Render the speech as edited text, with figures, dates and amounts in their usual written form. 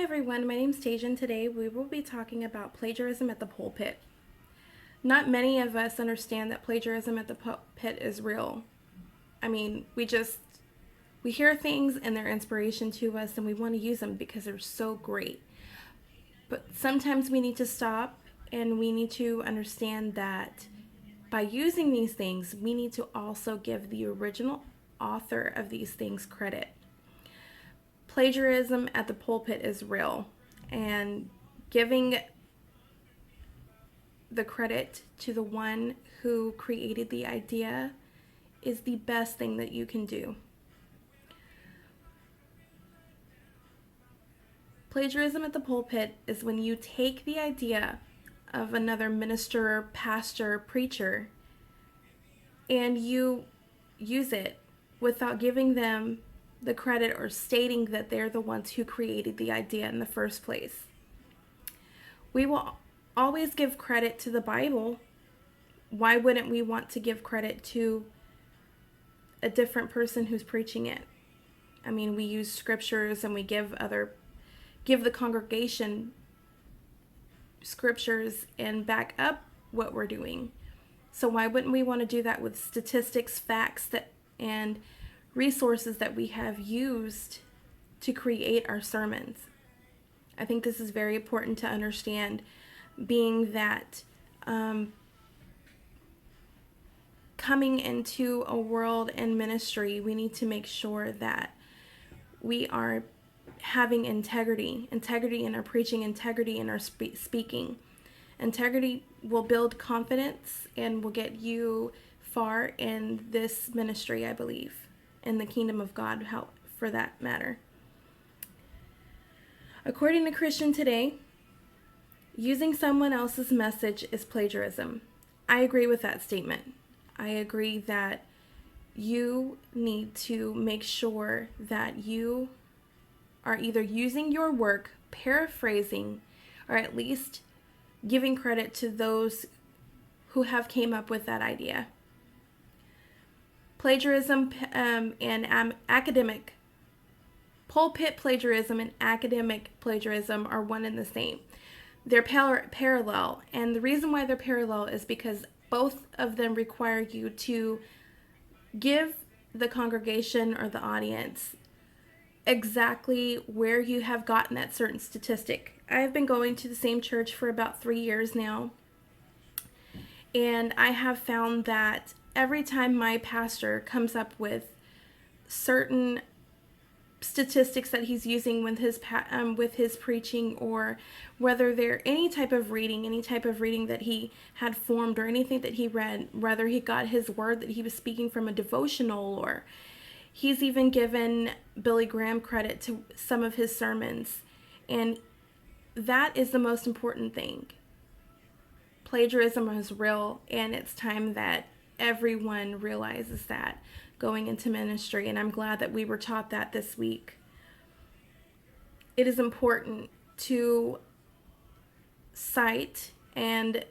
everyone, my name's Tajan. Today we will be talking about plagiarism at the pulpit. Not many of us understand that plagiarism at the pulpit is real. I mean, we hear things and they're inspiration to us and we want to use them because they're so great. But sometimes we need to stop and we need to understand that by using these things, we need to also give the original author of these things credit. Plagiarism at the pulpit is real, and giving the credit to the one who created the idea is the best thing that you can do. Plagiarism at the pulpit is when you take the idea of another minister, pastor, preacher, and you use it without giving them the credit or stating that they're the ones who created the idea in the first place. We will always give credit to the Bible. Why wouldn't we want to give credit to a different person who's preaching it? I mean, we use scriptures and we give the congregation scriptures and back up what we're doing. So why wouldn't we want to do that with statistics, facts, and resources that we have used to create our sermons? I think this is very important to understand, being that coming into a world in ministry, we need to make sure that we are having integrity in our preaching, integrity in our speaking. Integrity will build confidence and will get you far in this ministry, I believe, in the kingdom of God, for that matter. According to Christian Today, using someone else's message is plagiarism. I agree with that statement. I agree that you need to make sure that you are either using your work, paraphrasing, or at least giving credit to those who have came up with that idea. Plagiarism and academic pulpit plagiarism and academic plagiarism are one and the same. They're parallel, and the reason why they're parallel is because both of them require you to give the congregation or the audience exactly where you have gotten that certain statistic. I've been going to the same church for about 3 years now, and I have found that every time my pastor comes up with certain statistics that he's using with his preaching, or whether they're any type of reading that he had formed, or anything that he read, whether he got his word that he was speaking from a devotional, or he's even given Billy Graham credit to some of his sermons. And that is the most important thing. Plagiarism is real, and it's time that everyone realizes that going into ministry, and I'm glad that we were taught that this week. It is important to cite and